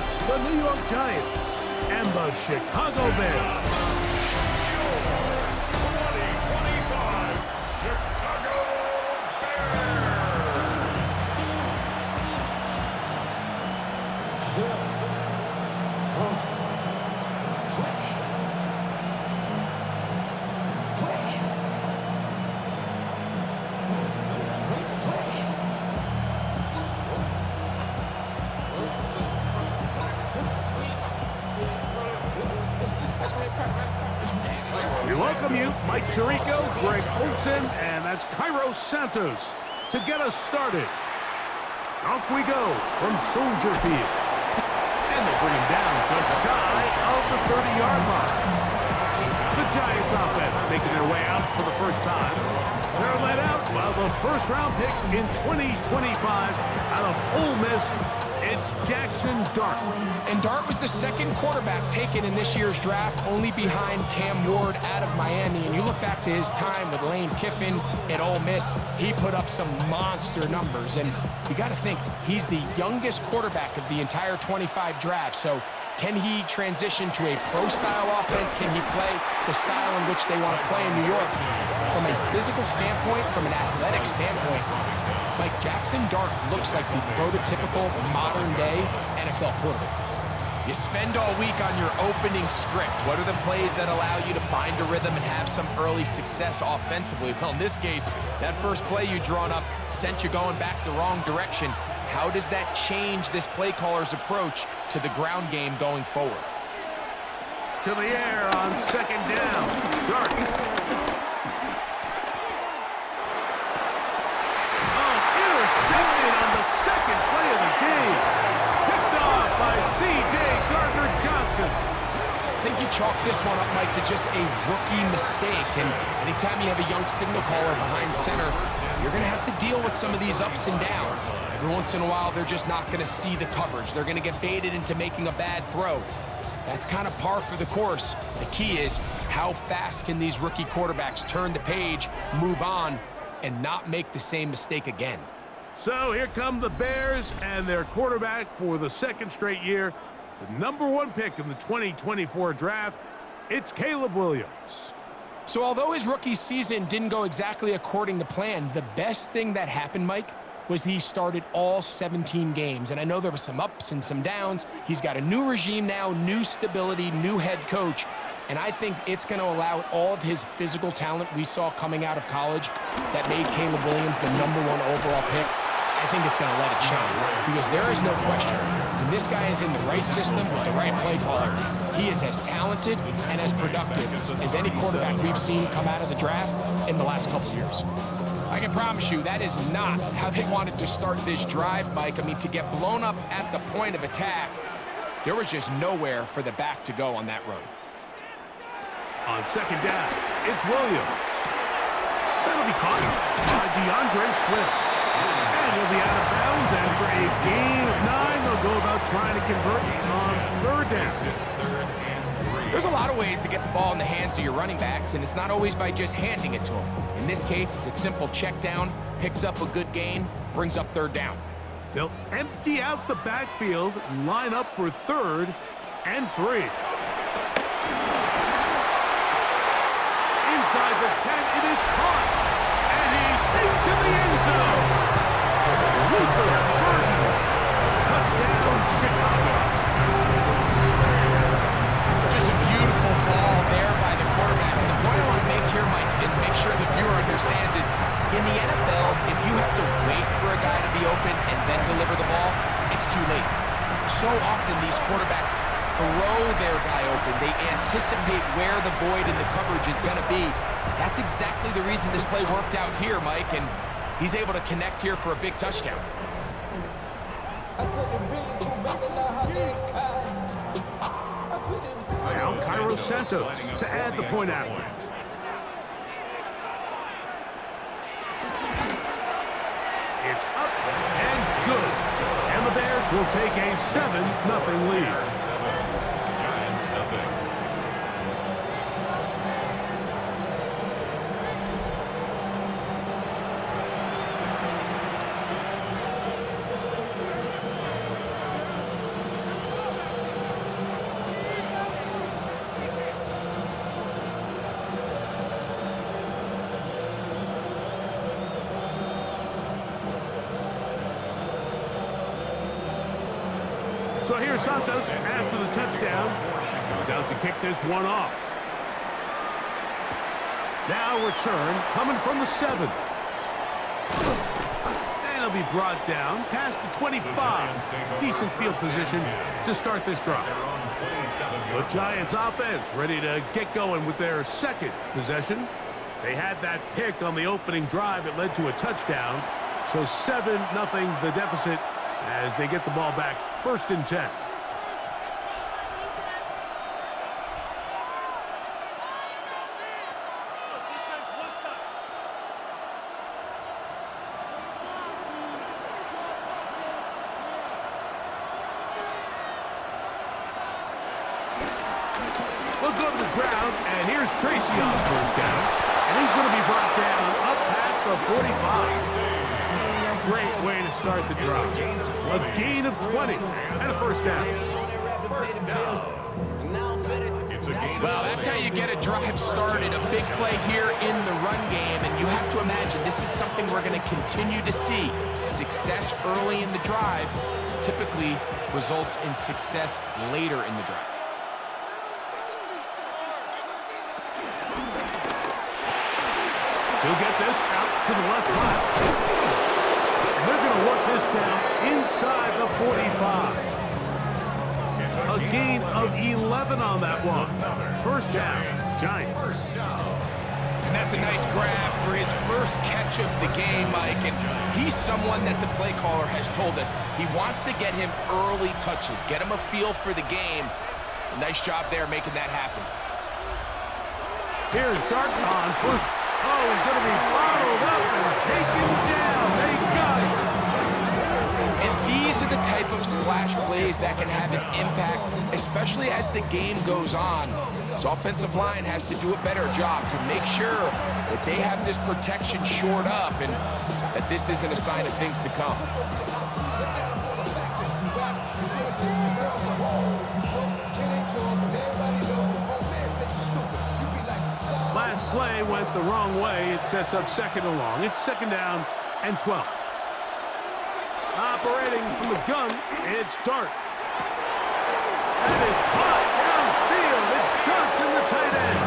It's the New York Giants and the Chicago Bears. 2025 Chicago We welcome you, Mike Tirico, Greg Olson, and that's Cairo Santos to get us started. Off we go from Soldier Field. And they bring him down just shy of the 30-yard line. The Giants offense making their way out for the first time. They're led out by the first-round pick in 2025 out of Ole Miss. It's Jackson Dart. And Dart was the second quarterback taken in this year's draft, only behind Cam Ward out of Miami. And you look back to his time with Lane Kiffin at Ole Miss, he put up some monster numbers. And you got to think, he's the youngest quarterback of the entire 25 draft. So can he transition to a pro-style offense? Can he play the style in which they want to play in New York? From a physical standpoint, from an athletic standpoint, Mike, Jackson Dart looks like the prototypical modern-day NFL quarterback. You spend all week on your opening script. What are the plays that allow you to find a rhythm and have some early success offensively? Well, in this case, that first play you drawn up sent you going back the wrong direction. How does that change this play caller's approach to the ground game going forward? To the air on second down. Dart. Intercepted on the second play of the game. Picked off by C.J. Gardner-Johnson. I think you chalk this one up, Mike, to just a rookie mistake. And anytime you have a young signal caller behind center, you're going to have to deal with some of these ups and downs. Every once in a while, they're just not going to see the coverage. They're going to get baited into making a bad throw. That's kind of par for the course. The key is how fast can these rookie quarterbacks turn the page, move on, and not make the same mistake again. So here come the Bears and their quarterback for the second straight year. The #1 pick in the 2024 draft, it's Caleb Williams. So although his rookie season didn't go exactly according to plan, the best thing that happened, Mike, was he started all 17 games. And I know there were some ups and some downs. He's got a new regime now, new stability, new head coach. And I think it's going to allow all of his physical talent we saw coming out of college that made Caleb Williams the #1 overall pick. I think it's going to let it shine because there is no question. When this guy is in the right system with the right play caller, he is as talented and as productive as any quarterback we've seen come out of the draft in the last couple of years. I can promise you that is not how they wanted to start this drive, Mike. I mean, to get blown up at the point of attack, there was just nowhere for the back to go on that run. On second down, it's Williams. That'll be caught by DeAndre Swift. And he'll be out of bounds, and for a gain of 9, they'll go about trying to convert on third down. There's a lot of ways to get the ball in the hands of your running backs, and it's not always by just handing it to them. In this case, it's a simple check down, picks up a good gain, brings up third down. They'll empty out the backfield and line up for 3rd and 3. Inside the 10, it is caught. And he's into the end zone. Luther Burden. Touchdown, Chicago. Just a beautiful ball there by the quarterback. And the point I want to make here, Mike, and make sure the viewer understands is, in the NFL, if you have to wait for a guy to be open and then deliver the ball, it's too late. So often these quarterbacks throw their guy open. They anticipate where the void in the coverage is going to be. That's exactly the reason this play worked out here, Mike, and he's able to connect here for a big touchdown. Now Cairo Santos to add the point after. It's up and good. And the Bears will take a 7-0 lead. So here's Santos after the touchdown. He's out to kick this one off. Now return coming from the 7. And he'll be brought down past the 25. Decent field position to start this drive. The Giants offense ready to get going with their second possession. They had that pick on the opening drive. It led to a touchdown. So 7-0 the deficit as they get the ball back. 1st and 10. We'll go to the ground, and here's Tracy on 1st down. And he's going to be brought down up past the 45. Great way to start the drive. A gain of 20 and a 1st down. Well, that's how you get a drive started. A big play here in the run game, and you have to imagine this is something we're going to continue to see. Success early in the drive typically results in success later in the drive. He'll get this out to the left side. They're going to work this down inside the 45. A gain of 11 on that one. 1st down, Giants. And that's a nice grab for his first catch of the game, Mike. And he's someone that the play caller has told us he wants to get him early touches, get him a feel for the game. A nice job there making that happen. Here's Darton on 1st. Oh, he's going to be bottled up and taken down. They got it. And these are the type of splash plays that can have an impact, especially as the game goes on. So offensive line has to do a better job to make sure that they have this protection shored up and that this isn't a sign of things to come. Last play went the wrong way. It sets up 2nd and long. It's 2nd down and 12. Operating from the gun, it's Dart. That is caught downfield. It's Johnson, the tight end.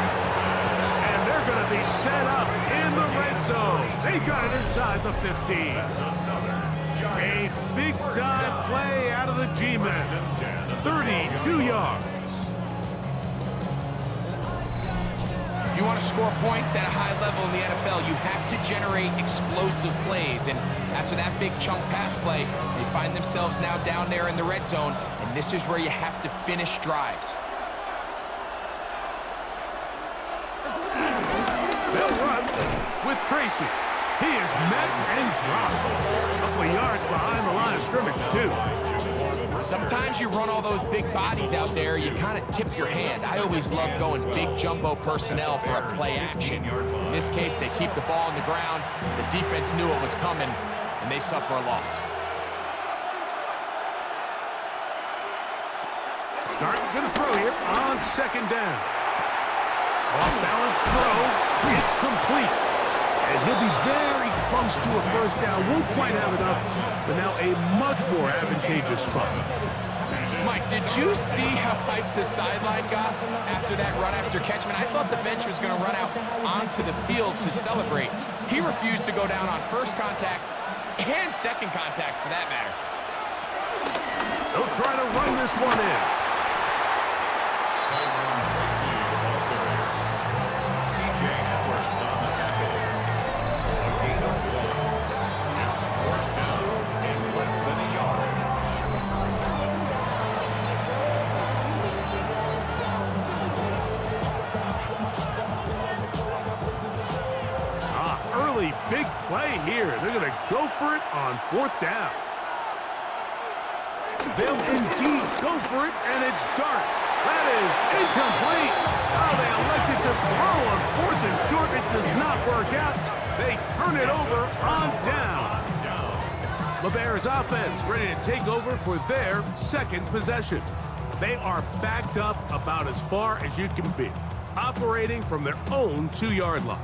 And they're going to be set up in the red zone. They got it inside the 15. A big-time play out of the G-men. 32 yards. If you want to score points at a high level in the NFL, you have to generate explosive plays. And after that big chunk pass play, they find themselves now down there in the red zone, and this is where you have to finish drives. They'll run with Tracy. He is met and dropped. A couple of yards behind the line of scrimmage, too. Sometimes you run all those big bodies out there, you kind of tip your hand. I always love going big jumbo personnel for a play action. In this case, they keep the ball on the ground. The defense knew it was coming, and they suffer a loss. Dart going to throw here on 2nd down. Off-balance throw. It's complete. And he'll be very close to a 1st down. Won't quite have enough, but now a much more advantageous spot. Mike, did you see how hyped the sideline got after that run after catch? I thought the bench was going to run out onto the field to celebrate. He refused to go down on 1st contact and 2nd contact, for that matter. They'll try to run this one in. Big play here. They're going to go for it on 4th down. They'll indeed go for it, and it's Dart. That is incomplete. Oh, they elected to throw on 4th and short. It does not work out. They turn it over on down. The Bears offense ready to take over for their 2nd possession. They are backed up about as far as you can be, operating from their own 2-yard line.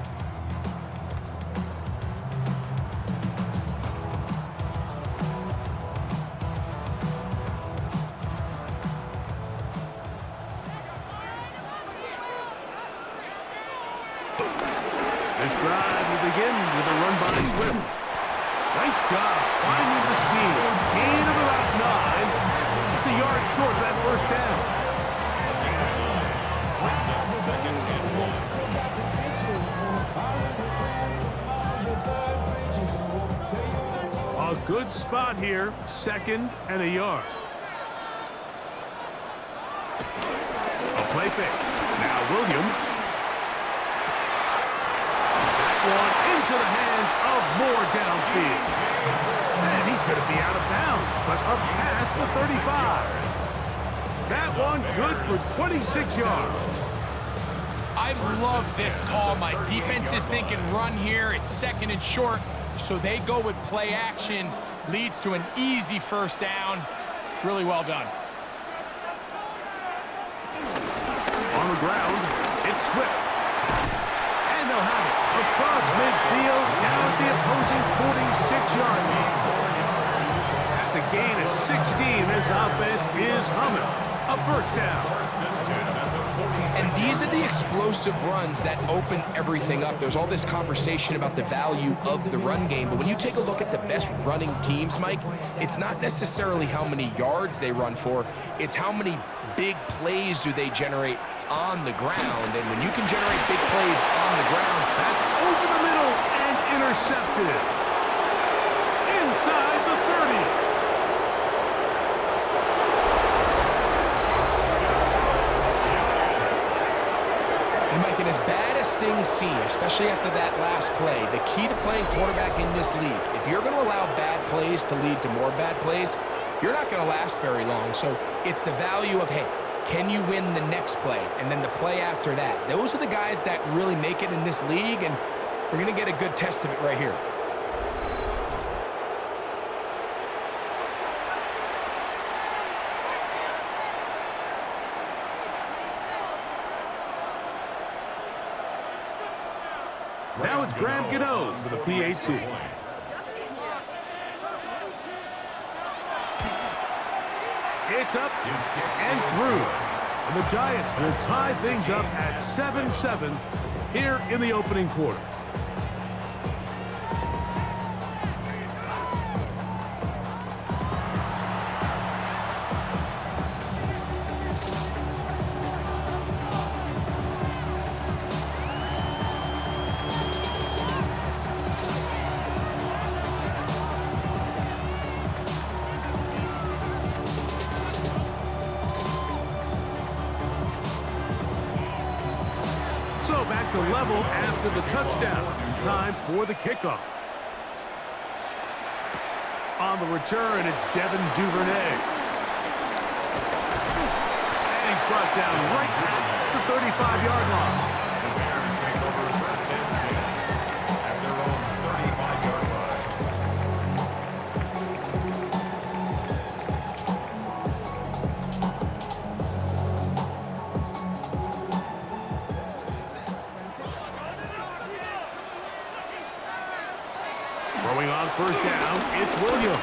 drive will begin with a run by Swift. Nice job finding the seam. Gain of about 9. Just a yard short of that first down. Second and 1. A good spot here, 2nd and a yard. A play fake. Now Williams. That one into the hands of Moore downfield. And he's going to be out of bounds, but up past the 35. That one good for 26 yards. I love this call. My defense is thinking run here. It's 2nd and short, so they go with play action. Leads to an easy first down. Really well done. On the ground, it's Swift. And they'll have it across midfield, down at the opposing 46-yard line. That's a gain of 16. This offense is humming. A first down. And these are the explosive runs that open everything up. There's all this conversation about the value of the run game, but when you take a look at the best running teams, Mike, it's not necessarily how many yards they run for, it's how many big plays do they generate on the ground. And when you can generate big plays on the ground, That's over the middle and intercepted. Inside the 30. And Mike, and as bad as things seem, especially after that last play, the key to playing quarterback in this league, if you're going to allow bad plays to lead to more bad plays, you're not going to last very long. So it's the value of, hey, can you win the next play? And then the play after that. Those are the guys that really make it in this league, and we're going to get a good test of it right here. Now it's Graham Gano for the PAT. It's up and through. And the Giants will tie things up at 7-7 here in the opening quarter. So back to level after the touchdown. Time for the kickoff. On the return, it's Devin Duvernay. And he's brought down right at the 35-yard line. The Bears take over 1st and 10 at their own 35-yard line. Throwing on first down, it's Williams.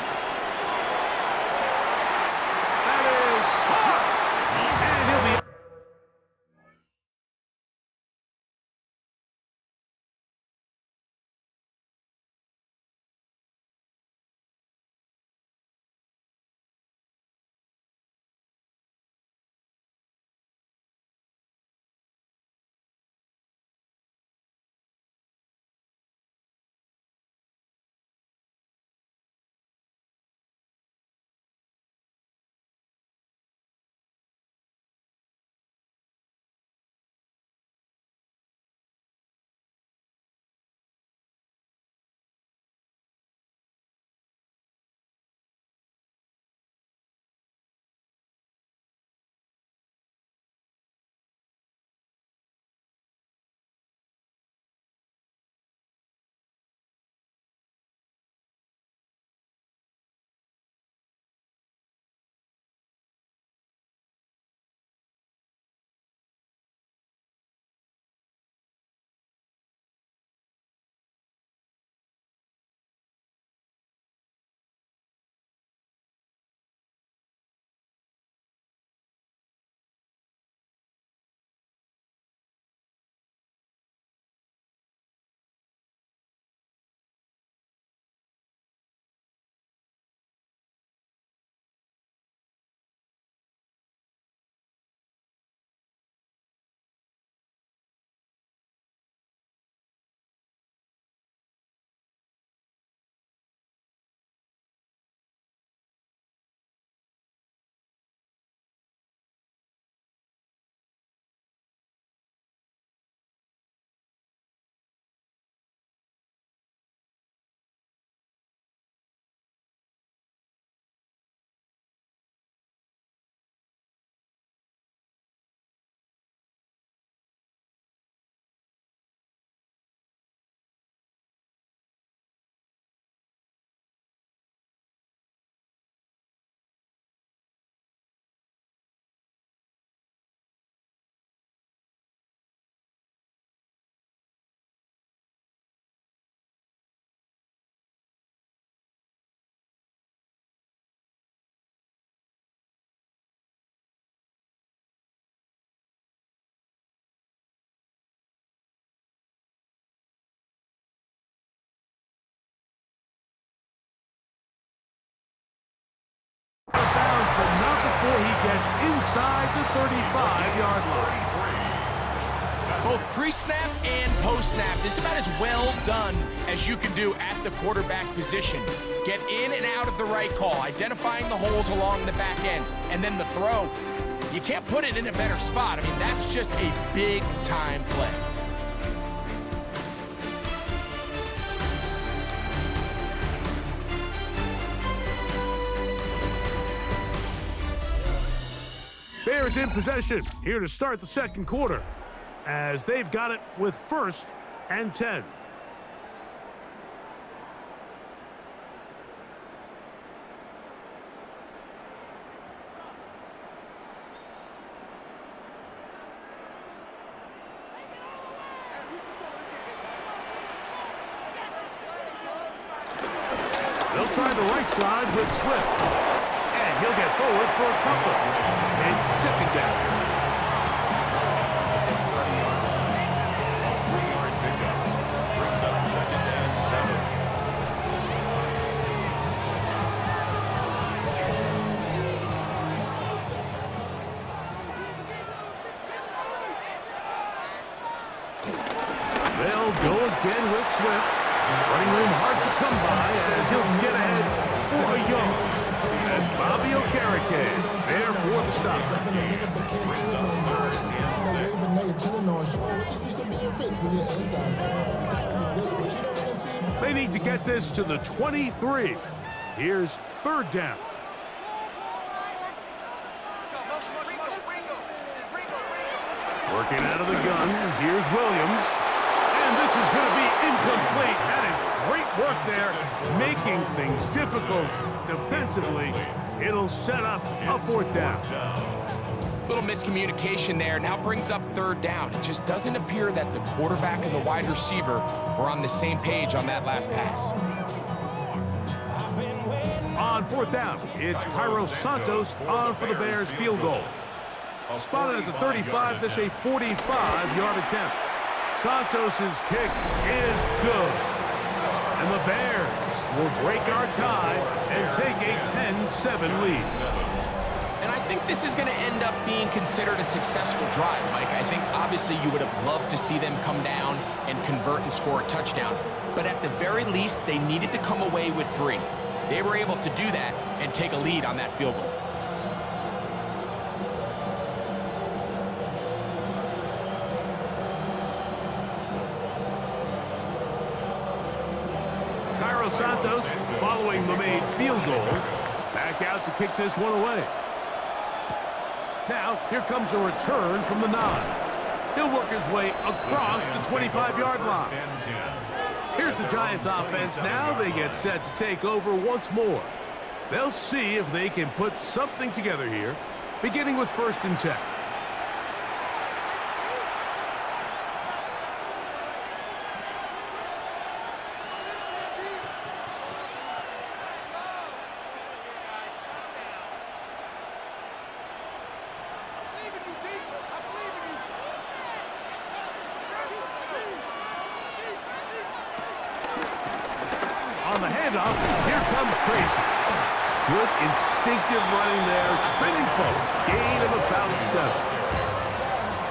before he gets inside the 35-yard line. Both pre-snap and post-snap, this is about as well done as you can do at the quarterback position. Get in and out of the right call, identifying the holes along the back end, and then the throw. You can't put it in a better spot. I mean, that's just a big-time play. Bears in possession here to start the second quarter, as they've got it with 1st and 10. They'll try the right side with Swift, and he'll get forward for a couple. It's 2nd down. They'll go again with Swift. Running room hard to come by as he'll get ahead for a yard. That's Bobby Okereke there for the stop. They need to get this to the 23. Here's 3rd down. Working out of the gun, here's Williams. And this is going to be incomplete. That is great work there, making things difficult defensively. It'll set up a 4th down. Little miscommunication there. Now brings up 3rd down. It just doesn't appear that the quarterback and the wide receiver were on the same page on that last pass. On 4th down, it's Cairo Santos on for the Bears field goal. Spotted at the 35, this a 45-yard attempt. Santos' kick is good. And the Bears will break our tie and take a 10-7 lead. And I think this is going to end up being considered a successful drive, Mike. I think obviously you would have loved to see them come down and convert and score a touchdown. But at the very least, they needed to come away with 3. They were able to do that and take a lead on that field goal. Cairo Santos, following the made field goal, back out to kick this one away. Now, here comes a return from the 9. He'll work his way across the 25-yard line. Here's the Giants offense. Now they get set to take over once more. They'll see if they can put something together here, beginning with 1st and 10. On the handoff, here comes Tracy. Good instinctive running there, spinning forward. Gain of about 7.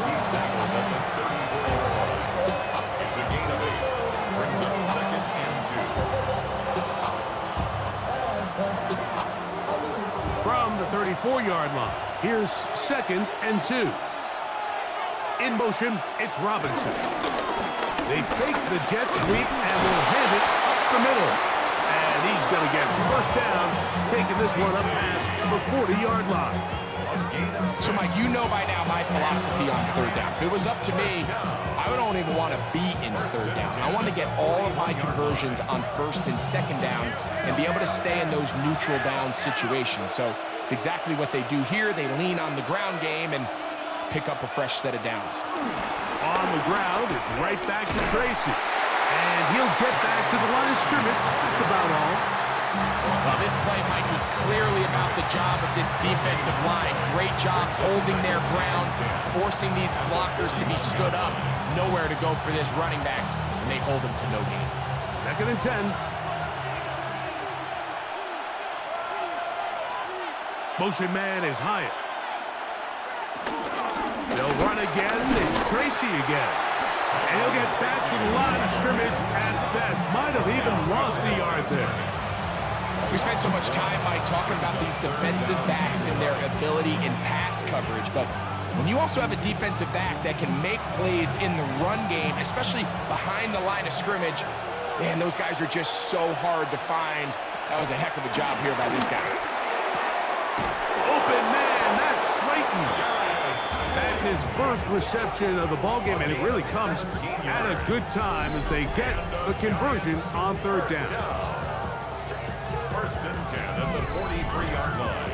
He's tackled at the 34. It's a gain of 8. Brings up 2nd and 2. From the 34-yard line, here's 2nd and 2. In motion, it's Robinson. They fake the jet sweep and will hand it up the middle. And he's going to get 1st down, taking this one up past the 40-yard line. So, Mike, you know by now my philosophy on 3rd down. If it was up to me, I don't even want to be in 3rd down. I want to get all of my conversions on 1st and 2nd down and be able to stay in those neutral down situations. So it's exactly what they do here. They lean on the ground game and pick up a fresh set of downs. On the ground, it's right back to Tracy. And he'll get back to the line of scrimmage. That's about all. Well, this play, Mike, was clearly about the job of this defensive line. Great job holding their ground, forcing these blockers to be stood up. Nowhere to go for this running back, and they hold him to no gain. 2nd and 10. Motion man is Hyatt. They'll run again. It's Tracy again. And he'll get back to the line of scrimmage at best. Might have even lost a yard there. We spent so much time, Mike, talking about these defensive backs and their ability in pass coverage, but when you also have a defensive back that can make plays in the run game, especially behind the line of scrimmage, man, those guys are just so hard to find. That was a heck of a job here by this guy. Open man, that's Slayton. That's his first reception of the ballgame, and it really comes at a good time as they get the conversion on third down. First and 10 at the 43-yard line.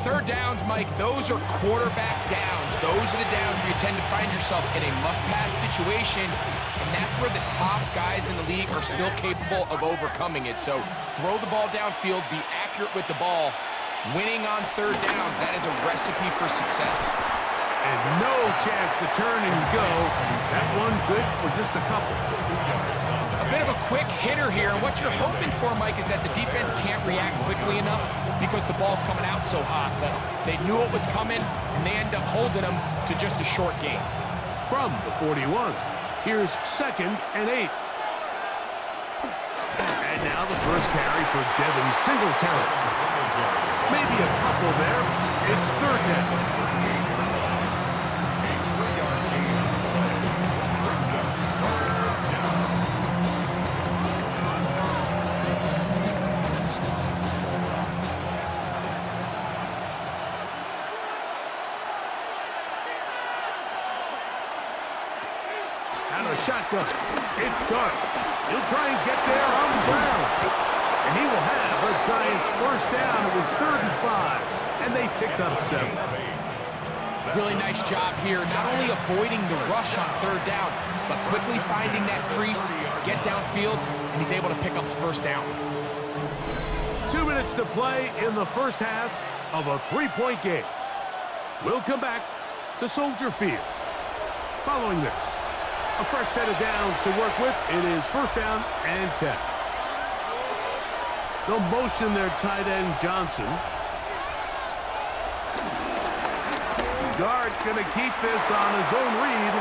Third downs, Mike, those are quarterback downs. Those are the downs where you tend to find yourself in a must-pass situation, and that's where the top guys in the league are still capable of overcoming it. So throw the ball downfield, be accurate with the ball. Winning on third downs, that is a recipe for success. And no chance to turn and go. That one good for just a couple. A bit of a quick hitter here. What you're hoping for, Mike, is that the defense can't react quickly enough because the ball's coming out so hot. But they knew it was coming, and they end up holding them to just a short gain. From the 41, here's 2nd and 8. And now the first carry for Devin Singletary. Maybe a couple there. It's third down. Out of the shotgun. It's Dart. He'll try and get there on the ground. And he will have the Giants first down. It was 3rd and 5, and they picked up 7. Really nice job here, not only avoiding the rush on third down, but quickly finding that crease, get downfield, and he's able to pick up the first down. 2 minutes to play in the first half of a 3-point game. We'll come back to Soldier Field. Following this, a fresh set of downs to work with. It is first down and 10. They'll motion their tight end, Johnson. Dart going to keep this on his own read.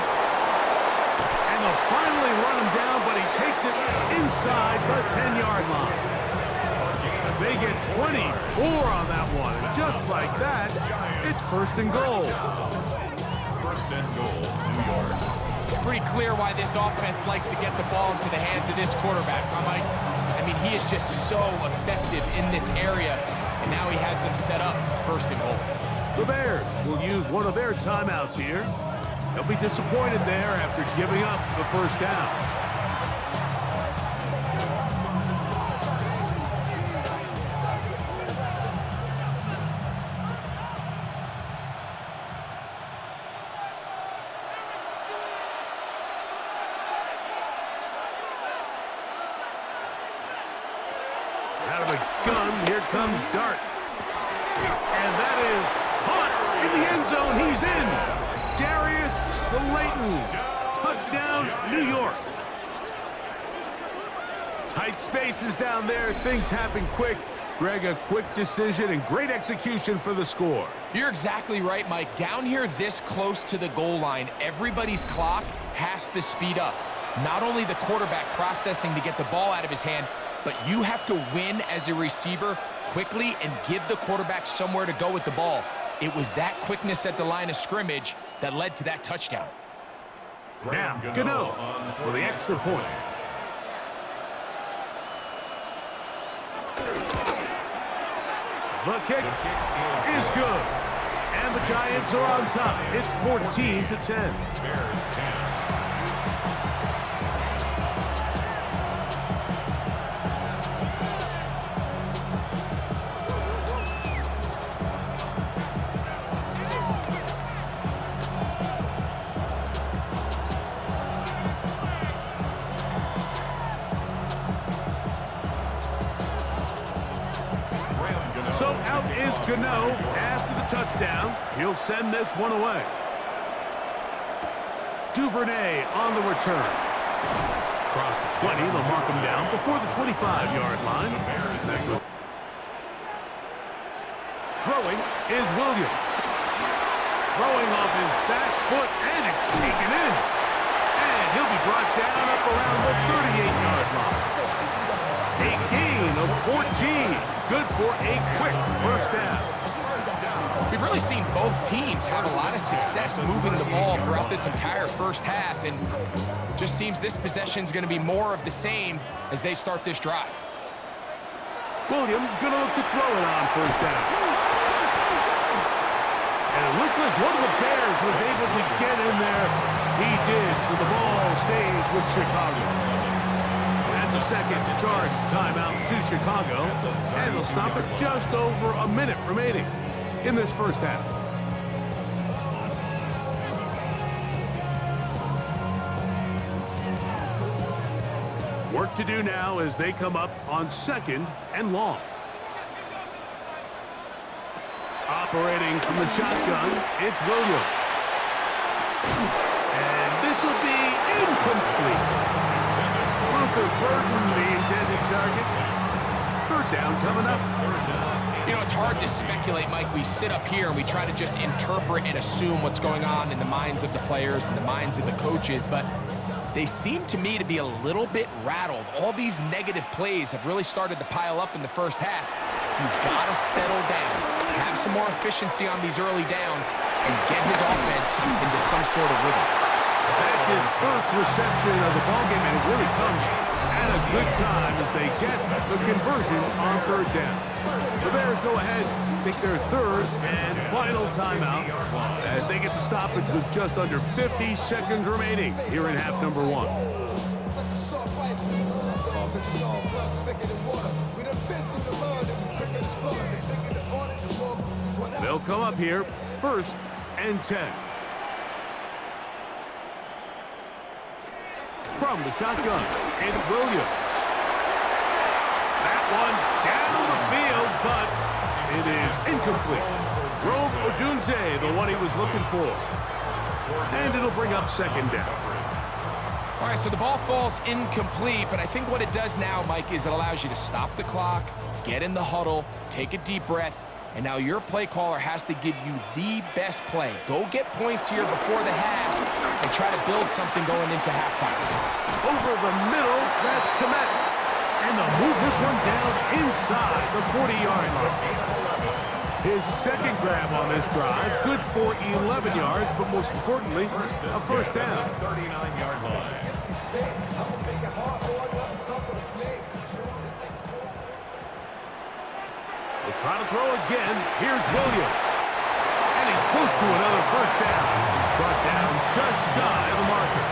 And they'll finally run him down, but he takes it inside the 10-yard line. They get 24 on that one. Just like that, it's first and goal. First and goal, New York. It's pretty clear why this offense likes to get the ball into the hands of this quarterback. I mean, he is just so effective in this area, and now he has them set up first and goal. The Bears will use one of their timeouts here. They'll be disappointed there after giving up the first down. Out of the gun, here comes Dart. And that is caught in the end zone. He's in. Darius Slayton. Touchdown, New York. Tight spaces down there. Things happen quick. Greg, a quick decision and great execution for the score. You're exactly right, Mike. Down here this close to the goal line, everybody's clock has to speed up. Not only the quarterback processing to get the ball out of his hand, but you have to win as a receiver quickly and give the quarterback somewhere to go with the ball. It was that quickness at the line of scrimmage that led to that touchdown. Now, Gano for the extra point. The kick is good. And the Giants are on top. It's 14-10. Bears 10. So out is Gano after the touchdown. He'll send this one away. Duvernay on the return. Across the 20. They'll mark him down before the 25-yard line. That's what. Throwing is Williams. Throwing off his back foot, and it's taken in. And he'll be brought down up around the 38-yard line. A gain of 14. Good for a quick first down. We've really seen both teams have a lot of success moving the ball throughout this entire first half, and just seems this possession's going to be more of the same as they start this drive. Williams going to look to throw it on first down. And it looked like one of the Bears was able to get in there. He did, so the ball stays with Chicago. That's a second charge timeout to Chicago, and they'll stop it just over a minute remaining in this first half. Work to do now as they come up on 2nd and long. Operating from the shotgun, it's Williams. And this will be incomplete. Luther Burden, the intended target. 3rd down coming up. You know, it's hard to speculate, Mike. We sit up here and we try to just interpret and assume what's going on in the minds of the players and the minds of the coaches, but they seem to me to be a little bit rattled. All these negative plays have really started to pile up in the first half. He's got to settle down, have some more efficiency on these early downs, and get his offense into some sort of rhythm. That's his first reception of the ballgame, and it really comes at a good time as they get the conversion on 3rd down. The Bears go ahead, take their 3rd and final timeout as they get the stoppage with just under 50 seconds remaining here in half number 1. They'll come up here, 1st and 10. From the shotgun, it's Williams. That one down the field, but it is incomplete. Rome Odunze, the one he was looking for. And it'll bring up 2nd down. All right, so the ball falls incomplete, but I think what it does now, Mike, is it allows you to stop the clock, get in the huddle, take a deep breath, and now your play caller has to give you the best play. Go get points here before the half and try to build something going into halftime. Over the middle, that's Komet. And they'll move this one down inside the 40-yard line. His 2nd grab on this drive, good for 11 yards, but most importantly, a first down. 39-yard line. We'll try to throw again. Here's Williams. And he's close to another first down. He's brought down just shy of the marker.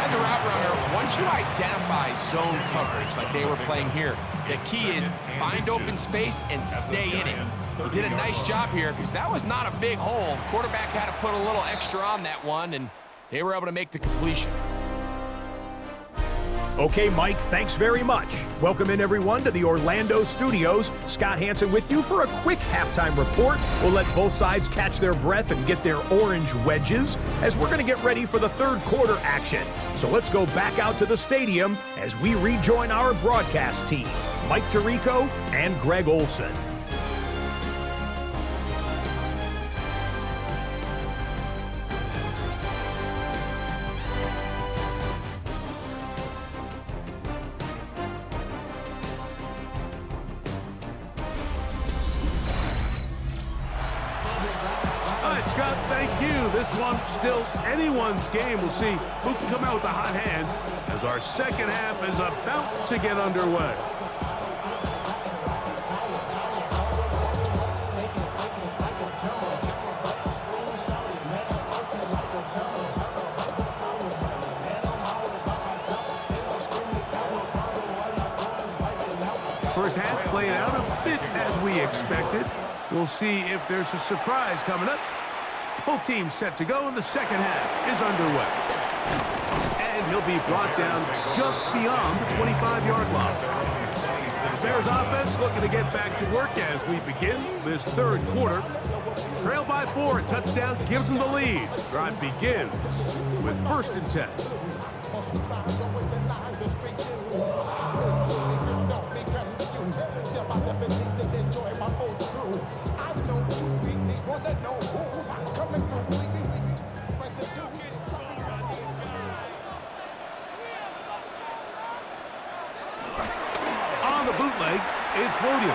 As a route runner, once you identify zone coverage like they were playing here, the key is find open space and stay in it. He did a nice job here because that was not a big hole. The quarterback had to put a little extra on that one, and they were able to make the completion. Okay, Mike, thanks very much. Welcome in, everyone, to the Orlando studios. Scott Hansen with you for a quick halftime report. We'll let both sides catch their breath and get their orange wedges as we're going to get ready for the 3rd quarter action. So let's go back out to the stadium as we rejoin our broadcast team, Mike Tirico and Greg Olson. Scott, thank you. This one still anyone's game. We'll see who can come out with a hot hand as our 2nd half is about to get underway. First half playing out a bit as we expected. We'll see if there's a surprise coming up. Both teams set to go, and the 2nd half is underway. And he'll be brought down just beyond the 25-yard line. Bears offense looking to get back to work as we begin this 3rd quarter. Trail by 4, a touchdown gives them the lead. Drive begins with 1st and 10. bootleg, it's Williams.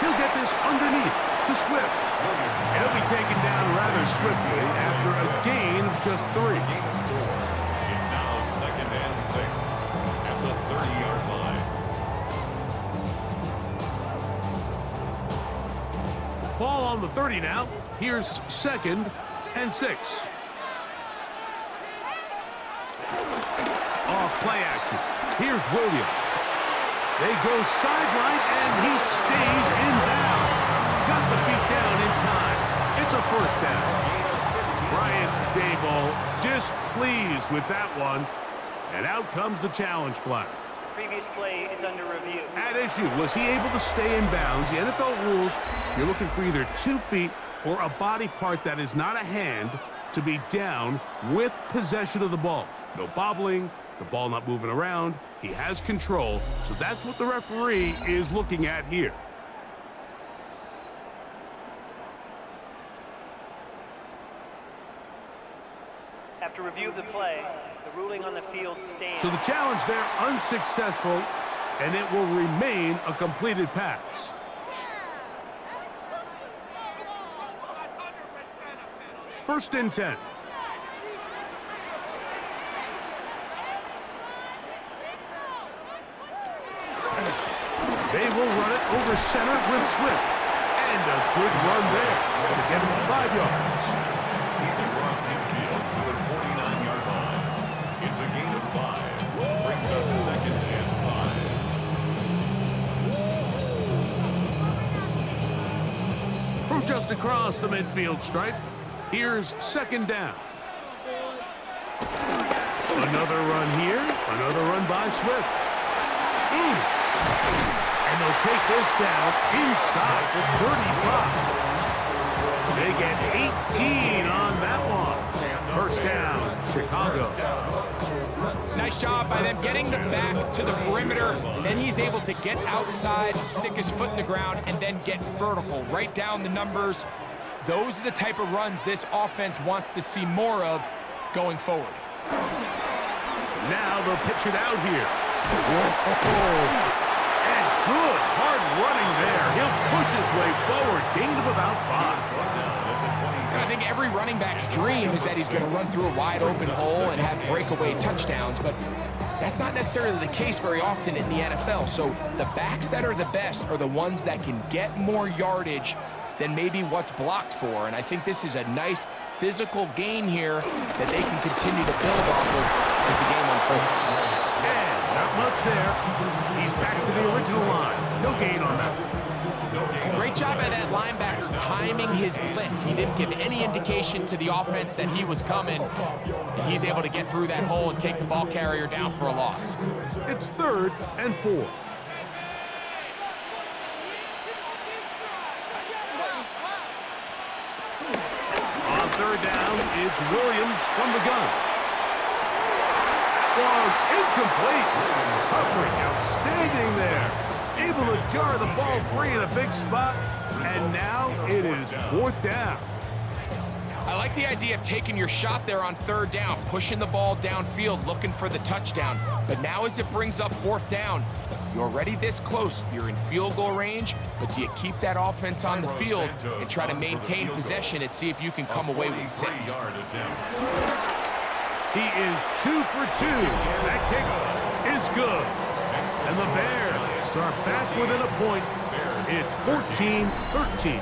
He'll get this underneath to Swift. And he'll be taken down rather swiftly after a gain of just 3. It's now 2nd and 6 at the 30-yard line. Ball on the 30 now. Here's 2nd and 6. Off play action. Here's Williams. They go sideline, and he stays in bounds. Got the feet down in time. It's a first down. Brian Daboll displeased with that one. And out comes the challenge flag. Previous play is under review. At issue, was he able to stay in bounds? The NFL rules, you're looking for either 2 feet or a body part that is not a hand to be down with possession of the ball. No bobbling, the ball not moving around. He has control, so that's what the referee is looking at here. After review of the play, the ruling on the field stands. So the challenge there unsuccessful, and it will remain a completed pass. First and 10. They will run it over center with Swift. And a good run there to get him 5 yards. He's across midfield to the 49-yard line. It's a gain of 5. Brings up 2nd and 5. From just across the midfield stripe, here's 2nd down. Another run here, another run by Swift. And they'll take this down inside the 35. They get 18 on that one. First down, Chicago. Nice job by them getting the back to the perimeter. Then he's able to get outside, stick his foot in the ground, and then get vertical, right down the numbers. Those are the type of runs this offense wants to see more of going forward. Now they'll pitch it out here. Whoa. And good hard running there. He'll push his way forward. Gain of about 5. I think every running back's dream is that he's going to run through a wide open hole and have breakaway touchdowns, but that's not necessarily the case very often in the NFL. So the backs that are the best are the ones that can get more yardage than maybe what's blocked for. And I think this is a nice physical gain here that they can continue to build off of as the game unfolds. And not much there. He's back to the original line. No gain on that. Great job by that linebacker timing his blitz. He didn't give any indication to the offense that he was coming. And he's able to get through that hole and take the ball carrier down for a loss. It's 3rd and 4. On 3rd down, it's Williams from the gun. Ball incomplete. Covering outstanding there. Able to jar the ball free in a big spot. And now it is 4th down. I like the idea of taking your shot there on 3rd down, pushing the ball downfield, looking for the touchdown. But now as it brings up 4th down, you're already this close. You're in field goal range, but do you keep that offense on the field and try to maintain possession and see if you can come away with 6? He is 2 for 2. That kick is good. And the Bears start back within a point. It's 14-13.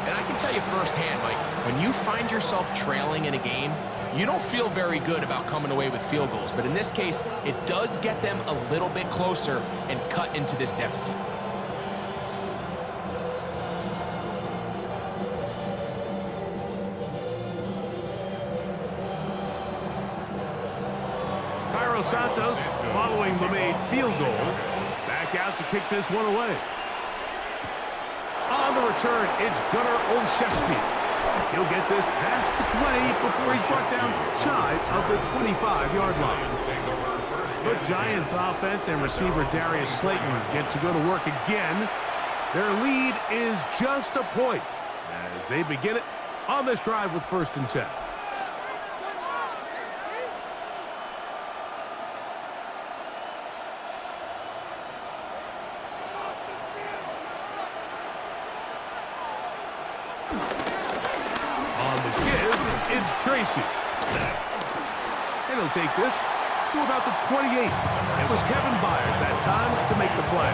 And I can tell you firsthand, Mike, when you find yourself trailing in a game, you don't feel very good about coming away with field goals. But in this case, it does get them a little bit closer and cut into this deficit. Cairo Santos following the made field goal. Back out to kick this one away. On the return, it's Gunnar Olszewski. He'll get this past the 20 before he's brought down shy of the 25-yard line. The Giants offense and receiver Darius Slayton get to go to work again. Their lead is just a point as they begin it on this drive with 1st and 10. It's Tracy. And he'll take this to about the 28. It was Kevin Byard that time to make the play.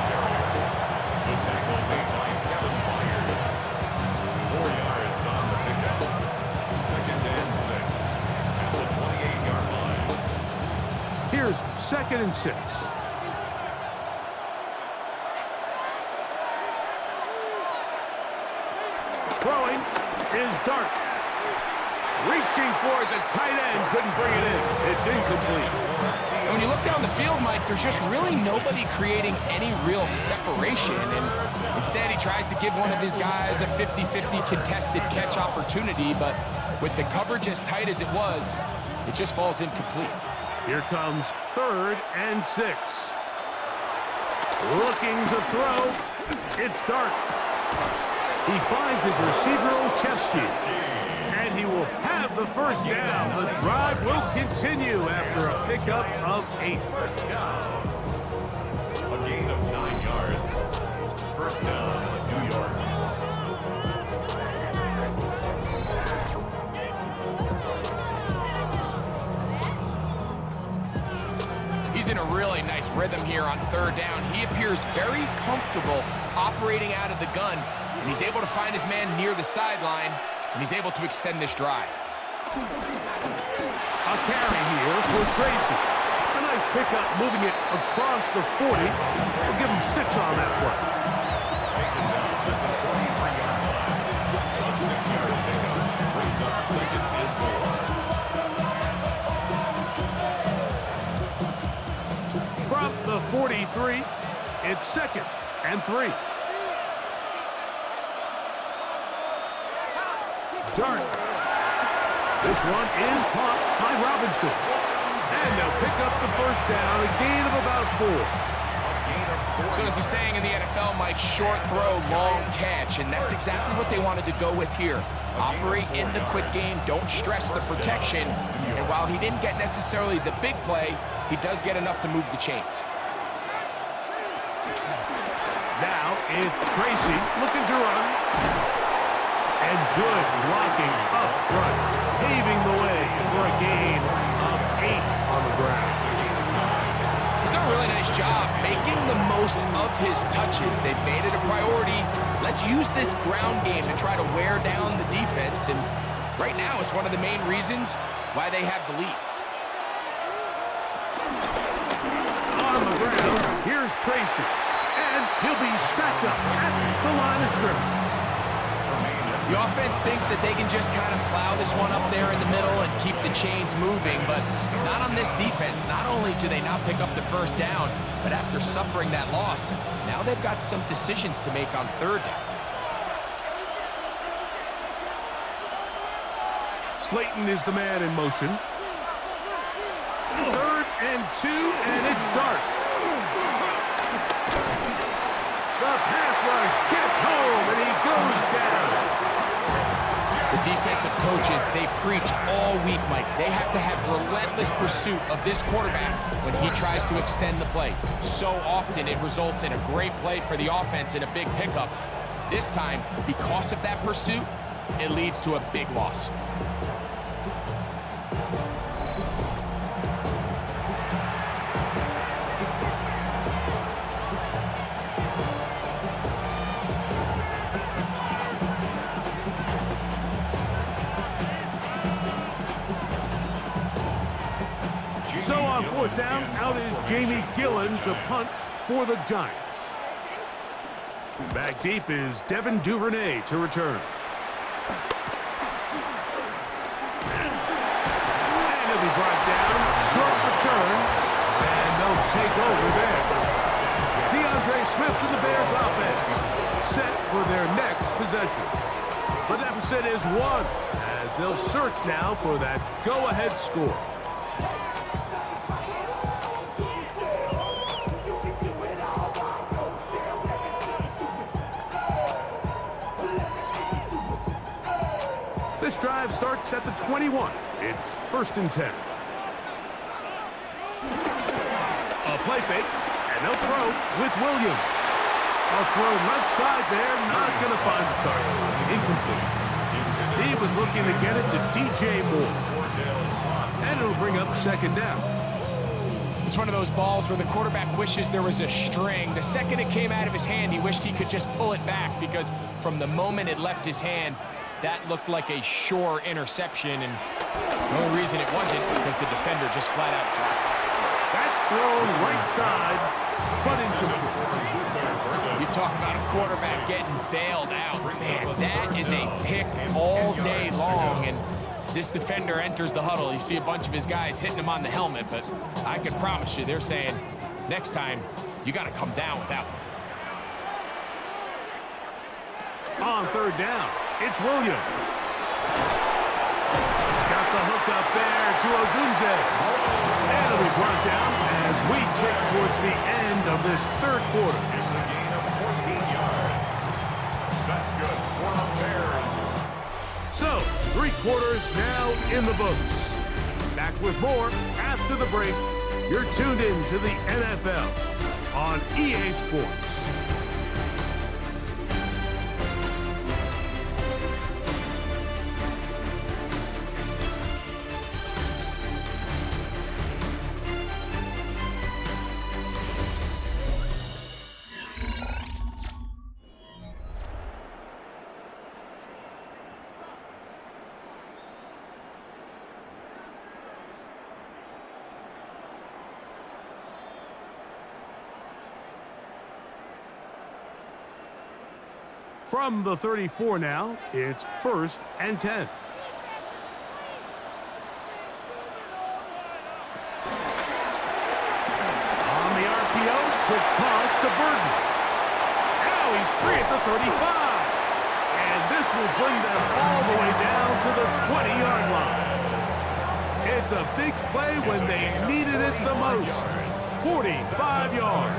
The tackle made by Kevin Byard. 4 yards on the pickup. 2nd and 6 at the 28-yard line. Here's 2nd and 6. Throwing is Dart. Reaching for it, the tight end couldn't bring it in. It's incomplete. And when you look down the field, Mike, there's just really nobody creating any real separation. And instead, he tries to give one of his guys a 50-50 contested catch opportunity. But with the coverage as tight as it was, it just falls incomplete. Here comes 3rd and 6. Looking to throw. It's Dart. He finds his receiver, Olszewski. And he will have the first down. The drive will continue after a pickup of 8. First down. A gain of 9 yards. First down, New York. He's in a really nice rhythm here on 3rd down. He appears very comfortable operating out of the gun, and he's able to find his man near the sideline, and he's able to extend this drive. A carry here for Tracy. A nice pickup moving it across the 40. We'll give him 6 on that play. Taken down at the 43-yard line. A 6-yard pickup brings up 2nd and 4. From the 43, it's 2nd and 3. Dart. This one is caught by Robinson. And they'll pick up the first down, a gain of about 4. So as a saying in the NFL, Mike, short throw, long catch, and that's exactly what they wanted to go with here. Operate in the quick game, don't stress the protection, and while he didn't get necessarily the big play, he does get enough to move the chains. Now it's Tracy looking to run. And good blocking up front, paving the way for a gain of 8 on the ground. He's done a really nice job making the most of his touches. They've made it a priority. Let's use this ground game to try to wear down the defense, and right now it's one of the main reasons why they have the lead. On the ground, here's Tracy, and he'll be stacked up at the line of scrimmage. The offense thinks that they can just kind of plow this one up there in the middle and keep the chains moving, but not on this defense. Not only do they not pick up the first down, but after suffering that loss, now they've got some decisions to make on 3rd down. Slayton is the man in motion. 3rd and 2, and it's Dart. The pass rush gets home, and he goes down. The defensive coaches, they preach all week, Mike. They have to have relentless pursuit of this quarterback when he tries to extend the play. So often it results in a great play for the offense and a big pickup. This time, because of that pursuit, it leads to a big loss. So on 4th down, out is Jamie Gillen to punt for the Giants. Back deep is Devin Duvernay to return. And he'll be brought down, short return, and they'll take over there. DeAndre Swift and the Bears offense set for their next possession. The deficit is 1 as they'll search now for that go-ahead score. This drive starts at the 21. It's 1st and 10. A play fake, and they'll throw with Williams. A throw left side there, not going to find the target. Incomplete. The He was looking to get it to DJ Moore. And it'll bring up second down. It's one of those balls where the quarterback wishes there was a string. The second it came out of his hand, he wished he could just pull it back, because from the moment it left his hand, that looked like a sure interception, and the only reason it wasn't because the defender just flat out dropped it. That's thrown right side, but incomplete. You talk about a quarterback getting bailed out. Man, that is a pick all day long, and as this defender enters the huddle, you see a bunch of his guys hitting him on the helmet, but I can promise you they're saying, next time, you got to come down with that one. On third down, it's Williams. Got the hook up there to Ogunze. And it'll be brought down as we tick towards the end of this third quarter. It's a gain of 14 yards. That's good for the Bears. So, 3 quarters now in the books. Back with more after the break. You're tuned in to the NFL on EA Sports. From the 34 now, it's 1st and 10. On the RPO, quick toss to Burton. Now he's free at the 35. And this will bring them all the way down to the 20-yard line. It's a big play when they needed it the most. 45 yards.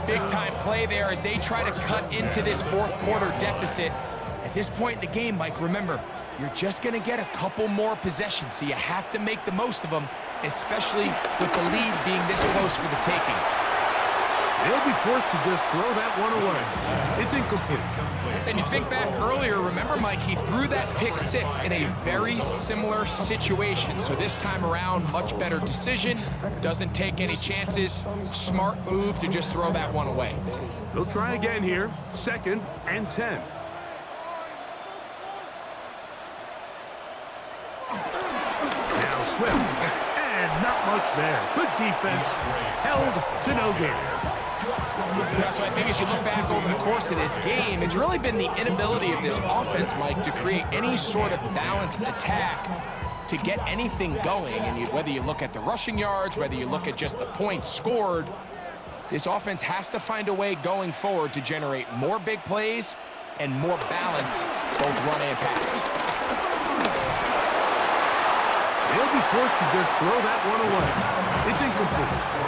Big-time play there as they try to cut into this fourth quarter deficit. At this point in the game, Mike, remember, you're just going to get a couple more possessions, so you have to make the most of them, especially with the lead being this close for the taking. They'll be forced to just throw that one away. It's incomplete. And you think back earlier, remember, Mike, he threw that pick six in a very similar situation. So this time around, much better decision, doesn't take any chances. Smart move to just throw that one away. They'll try again here, 2nd and 10. Now Swift, and not much there. Good defense, held to no gain. Yeah, so I think as you look back over the course of this game, it's really been the inability of this offense, Mike, to create any sort of balanced attack to get anything going. And whether you look at the rushing yards, whether you look at just the points scored, this offense has to find a way going forward to generate more big plays and more balance, both run and pass. They'll be forced to just throw that one away. It's incomplete.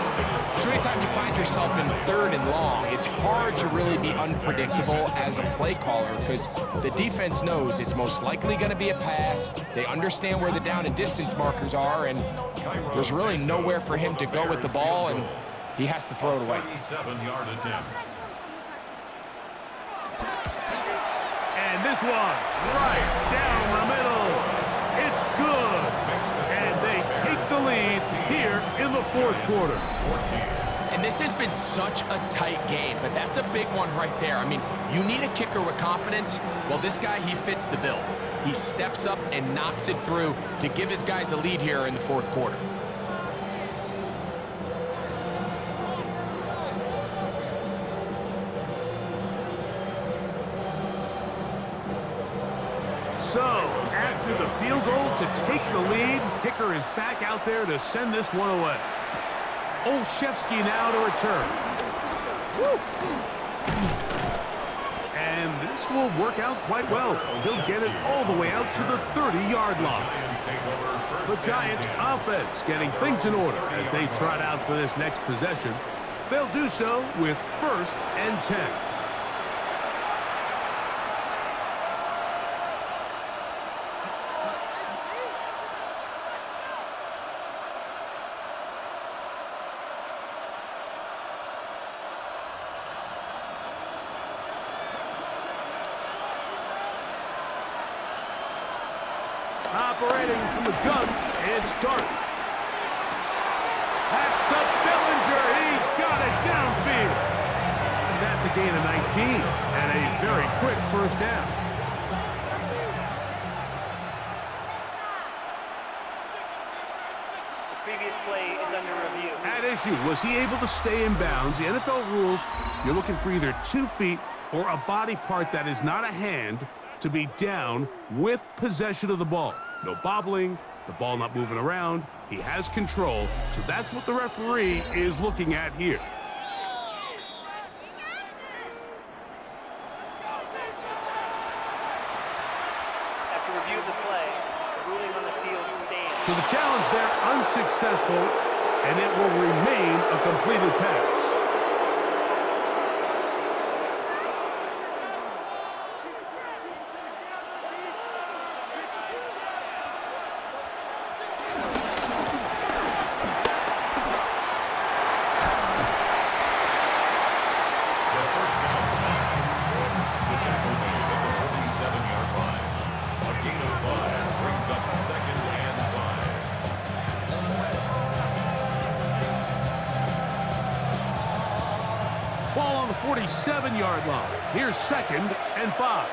So anytime you find yourself in 3rd and long, it's hard to really be unpredictable as a play caller because the defense knows it's most likely going to be a pass. They understand where the down and distance markers are, and there's really nowhere for him to go with the ball, and he has to throw it away. 37-yard attempt. And this one, right down the middle. It's good. And they take the lead here in the 4th quarter. And this has been such a tight game, but that's a big one right there. I mean, you need a kicker with confidence. Well, this guy, he fits the bill. He steps up and knocks it through to give his guys a lead here in the 4th quarter. So, after the field goal to take the lead, kicker is back out there to send this one away. Olszewski now to return. Woo. And this will work out quite well. He'll get it all the way out to the 30-yard line. The Giants offense getting things in order as they trot out for this next possession. They'll do so with 1st and 10. Operating from the gun, it's Dart. That's to Bellinger. He's got it downfield. That's a gain of 19 and a very quick first down. The previous play is under review. At issue, was he able to stay in bounds? The NFL rules, you're looking for either 2 feet or a body part that is not a hand to be down with possession of the ball. No bobbling, the ball not moving around. He has control, so that's what the referee is looking at here. After review of the play, the ruling on the field stands. So the challenge there unsuccessful, and it will remain a completed pass. The first down pass. The tackle made at the 47-yard line. A gain of 5 brings up 2nd and 5. Ball on the 47-yard line. Here's 2nd and 5.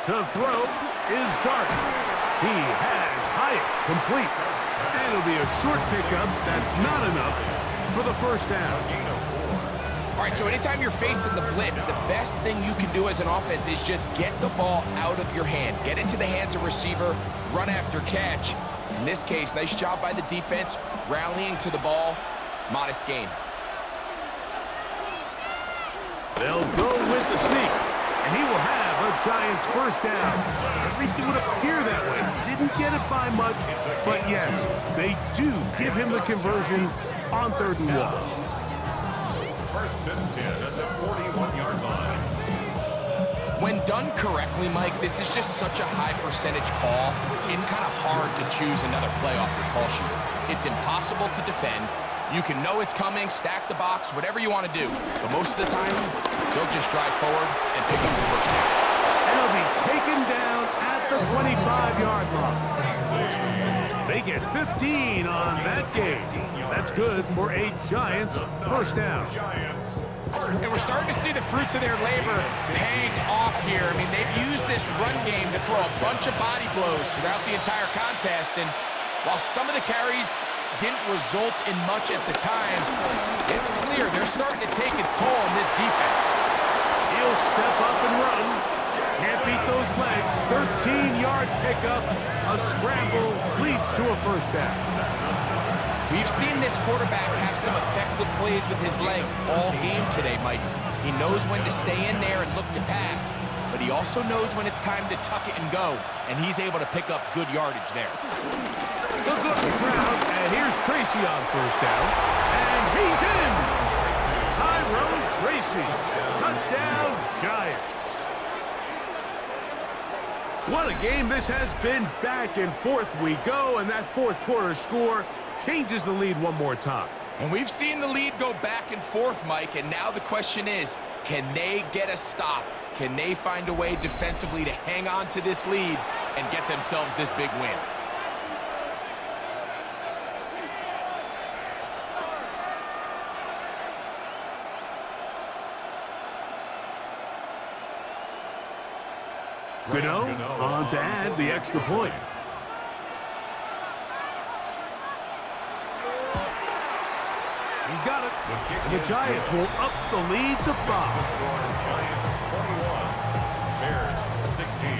To throw is Dart. He has Hyatt complete. And it'll be a short pickup. That's not enough for the first down. Gain of 4. All right, so anytime you're facing the blitz, the best thing you can do as an offense is just get the ball out of your hand. Get into the hands of receiver, run after catch. In this case, nice job by the defense, rallying to the ball. Modest gain. They'll go with the sneak. And he will have a Giants first down. At least it would appear that way. Didn't get it by much, but yes, they do give him the conversion on 3rd and 1. First and 10 at the 41-yard line. When done correctly, Mike, this is just such a high percentage call. It's kind of hard to choose another play off your call sheet. It's impossible to defend. You can know it's coming, stack the box, whatever you want to do. But most of the time, they'll just drive forward and pick up the first down. And he'll be taken down at the 25-yard line. They get 15 on that game. That's good for a Giants first down. And we're starting to see the fruits of their labor paying off here. I mean, they've used this run game to throw a bunch of body blows throughout the entire contest. And while some of the carries didn't result in much at the time, it's clear they're starting to take its toll on this defense. He'll step up and run. Can't beat those legs. 13-yard pickup. A scramble leads to a first down. We've seen this quarterback have some effective plays with his legs all game today, Mike. He knows when to stay in there and look to pass, but he also knows when it's time to tuck it and go, and he's able to pick up good yardage there. Look up the ground, and here's Tracy on first down. And he's in! Tyrone Tracy. Touchdown, Giants. What a game this has been. Back and forth we go, and that 4th quarter score changes the lead one more time. And we've seen the lead go back and forth, Mike, and now the question is, can they get a stop? Can they find a way defensively to hang on to this lead and get themselves this big win? Gano on to add the extra point. He's got it. And the Giants will up the lead to 5. Giants 21, Bears 16.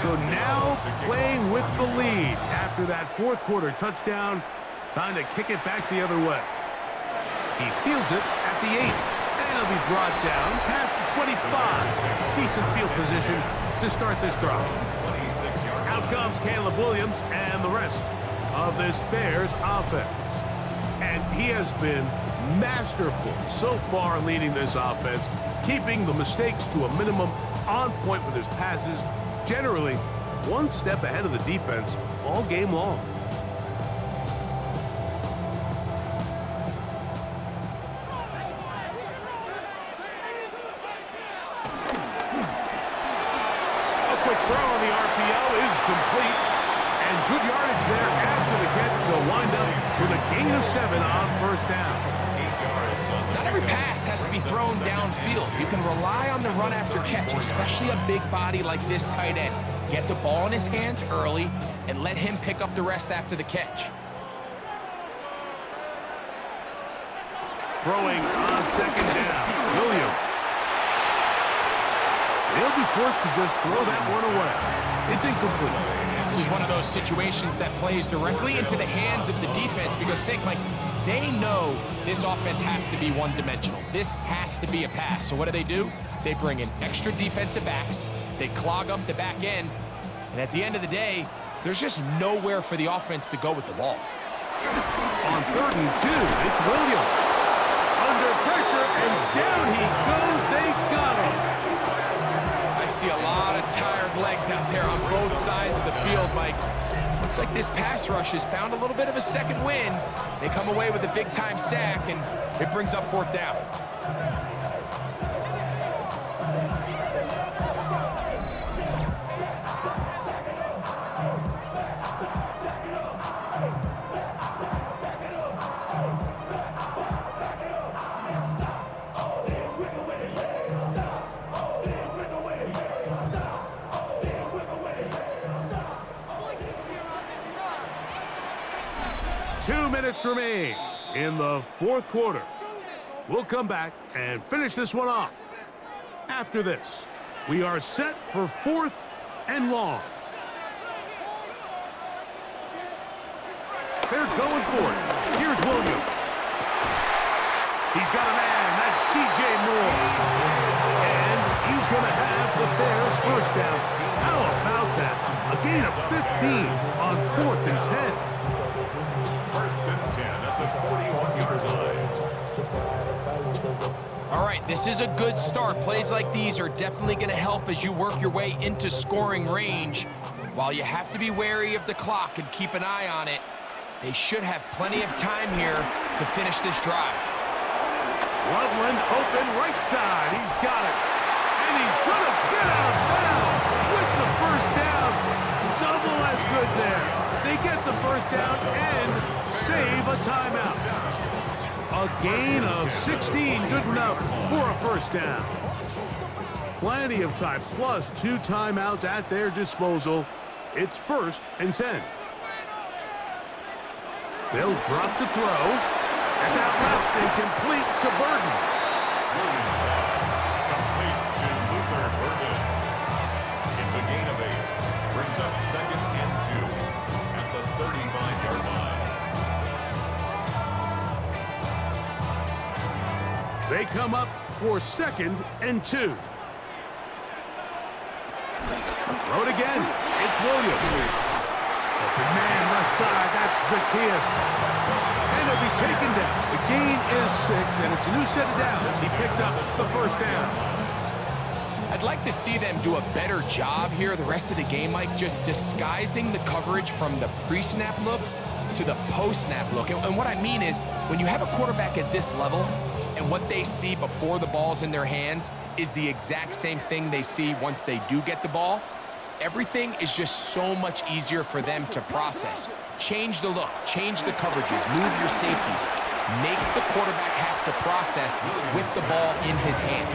So now playing with the lead after that 4th quarter touchdown. Time to kick it back the other way. He fields it at the 8. And it'll be brought down past the 25. Decent field position to start this drive. 26-yard. Out comes Caleb Williams and the rest of this Bears offense. And he has been masterful so far leading this offense, keeping the mistakes to a minimum, on point with his passes, generally one step ahead of the defense all game long. A quick throw on the RPO is complete, and good yardage there after the catch. They'll wind up with a gain of 7 on first down. 8 yards on the Not every pass has to be thrown downfield. You can rely on the run after catch, especially a big body like this tight end. Get the ball in his hands early and let him pick up the rest after the catch. Throwing on second down, Williams. He'll be forced to just throw that one away. It's incomplete. This is one of those situations that plays directly into the hands of the defense because think, Mike, they know this offense has to be one-dimensional. This has to be a pass. So what do? They bring in extra defensive backs. They clog up the back end. And at the end of the day, there's just nowhere for the offense to go with the ball. On 3rd and 2, it's Williams. Under pressure, and down he goes. They got him. I see a lot of tired legs out there on both sides of the field, Mike. Looks like this pass rush has found a little bit of a second wind. They come away with a big-time sack, and it brings up 4th down. Two minutes remain in the 4th quarter. We'll come back and finish this one off. After this, we are set for 4th and long. They're going for it. Here's Williams. He's got a man. That's DJ Moore. And he's going to have the Bears first down. How about that? A gain of 15 on 4th and 10. First and 10 at the 41-yard line. All right, this is a good start. Plays like these are definitely going to help as you work your way into scoring range. While you have to be wary of the clock and keep an eye on it, they should have plenty of time here to finish this drive. Loveland open right side. He's got it. And he's going to get out of bounds with the first down. Double as good there. They get the first down and save a timeout. A gain of 16, good enough for a first down. Plenty of time, plus 2 timeouts at their disposal. It's 1st and 10. They'll drop to throw. It's out left and complete to Burden. Williams pass. Complete to Luther Burden. It's a gain of 8. Brings up 2nd and 2 at the 35-yard line. They come up for 2nd and 2. Throw it again. It's Williams. Open man left side. That's Zacchaeus. And he'll be taken down. The gain is 6, and it's a new set of downs. He picked up the first down. I'd like to see them do a better job here the rest of the game, Mike, just disguising the coverage from the pre-snap look to the post-snap look. And what I mean is, when you have a quarterback at this level, and what they see before the ball's in their hands is the exact same thing they see once they do get the ball, everything is just so much easier for them to process. Change the look, change the coverages, move your safeties. Make the quarterback have to process with the ball in his hand.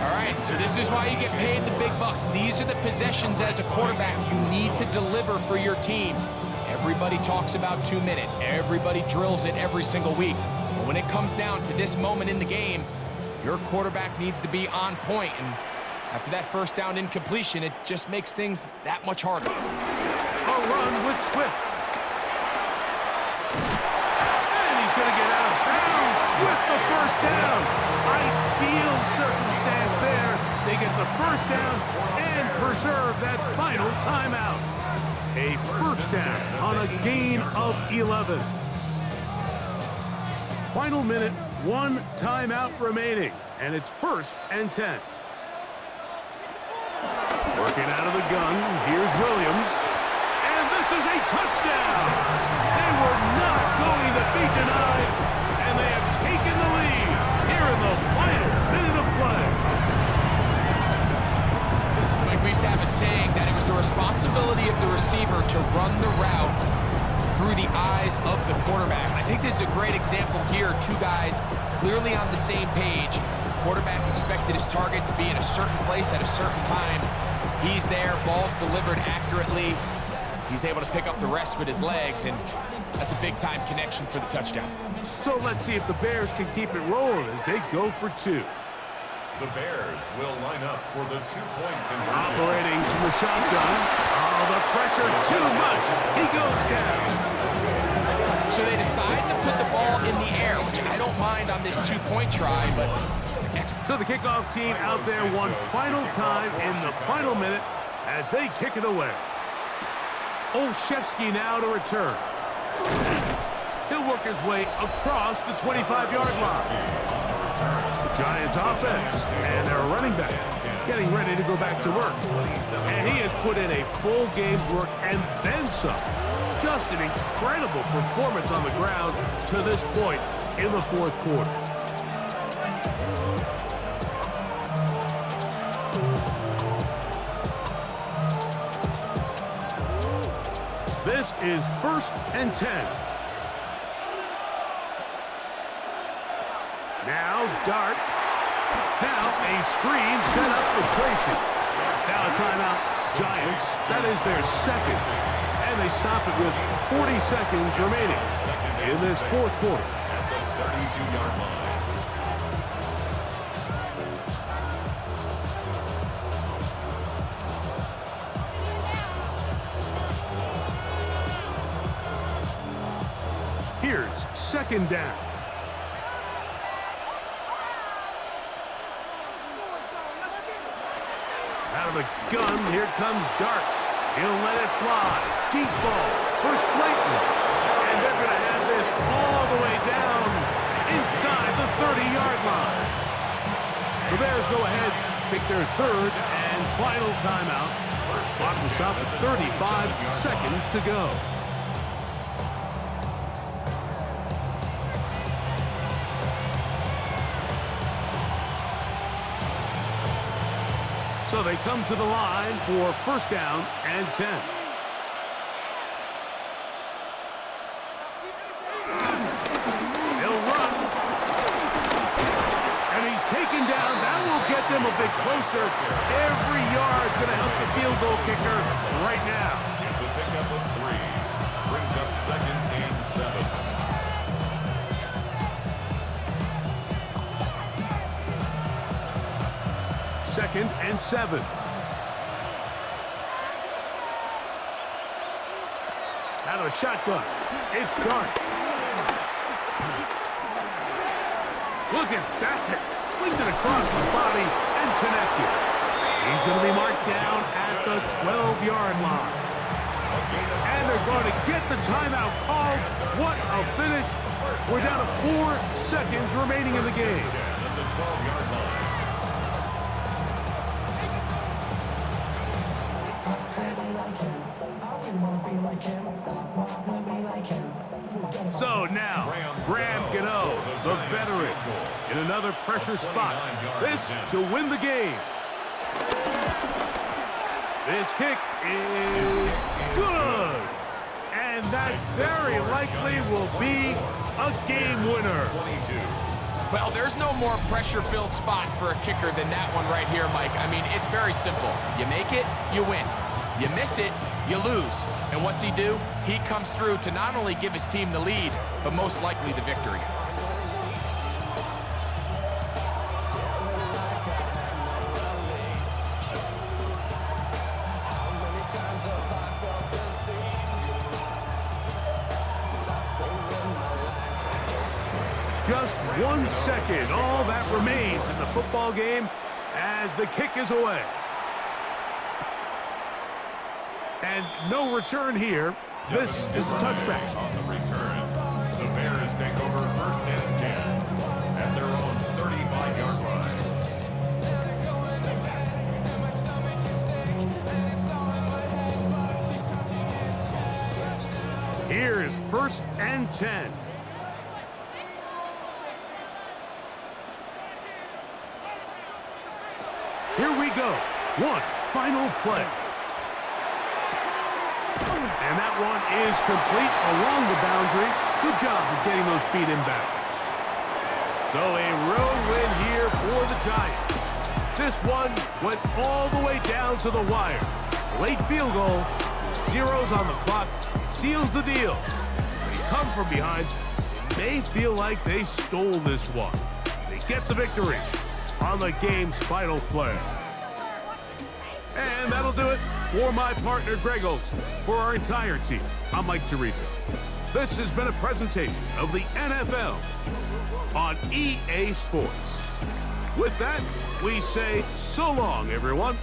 All right, so this is why you get paid the big bucks. These are the possessions as a quarterback you need to deliver for your team. Everybody talks about 2 minute. Everybody drills it every single week. But when it comes down to this moment in the game, your quarterback needs to be on point. And after that first down incompletion, it just makes things that much harder. A run with Swift. And he's going to get out of bounds with the first down. Ideal circumstance there. They get the first down and preserve that final timeout. A first down on a gain of 11. Final minute, 1 timeout remaining, and it's 1st and 10. Working out of the gun, here's Williams. And this is a touchdown! They were not going to be denied, and they have taken the lead here in the final minute of play. Like we used to have a saying that it was the responsibility of the receiver to run the route through the eyes of the quarterback. And I think this is a great example here. Two guys clearly on the same page. Quarterback expected his target to be in a certain place at a certain time. He's there, ball's delivered accurately. He's able to pick up the rest with his legs, and that's a big-time connection for the touchdown. So let's see if the Bears can keep it rolling as they go for 2. The Bears will line up for the two-point conversion. Operating from the shotgun. Oh, the pressure too much. He goes down. So they decide to put the ball in the air, which I don't mind on this two-point try, but... So the kickoff team out there one final time in the final minute as they kick it away. Olszewski now to return. He'll work his way across the 25-yard line. The Giants offense and their running back getting ready to go back to work. And he has put in a full game's work and then some. Just an incredible performance on the ground to this point in the 4th quarter. This is 1st and 10. Now Dart. Now a screen set up for Tracy. Now a timeout. Giants. That is their second. And they stop it with 40 seconds remaining in this 4th quarter. At the 32-yard line. Here's 2nd down. Out of the gun, here comes Dart. He'll let it fly. Deep ball for Slayton. And they're going to have this all the way down inside the 30-yard line. The Bears go ahead, take their 3rd and final timeout. Clock will stop at 35 seconds to go. So they come to the line for 1st down and 10. He'll run. And he's taken down. That will get them a bit closer. Every yard going to help the field goal kicker right now. It's a pickup of 3. Brings up 2nd and 7. 2nd and 7. Out of a shotgun. It's Dart. Look at that. Slinged it across his body and connected. He's going to be marked down at the 12-yard line. And they're going to get the timeout called. What a finish. We're down to 4 seconds remaining in the game. At the 12-yard line. So now, Graham Gano, the veteran, in another pressure spot. This to win the game. This kick is good. And that very likely will be a game winner. Well, there's no more pressure-filled spot for a kicker than that one right here, Mike. I mean, it's very simple. You make it, you win. You miss it, you lose. And what's he do? He comes through to not only give his team the lead, but most likely the victory. Just 1 second, all that remains in the football game as the kick is away. And no return here. This is a touchback. On the return, the Bears take over first and 10 at their own 35-yard line. Here is first and 10. Here we go. One final play. And that one is complete along the boundary. Good job of getting those feet in bounds. So a road win here for the Giants. This one went all the way down to the wire. Late field goal, zeros on the clock, seals the deal. When you come from behind, it may feel like they stole this one. They get the victory on the game's final play. And that'll do it for my partner, Greg Olsen. For our entire team, I'm Mike Tirico. This has been a presentation of the NFL on EA Sports. With that, we say so long, everyone.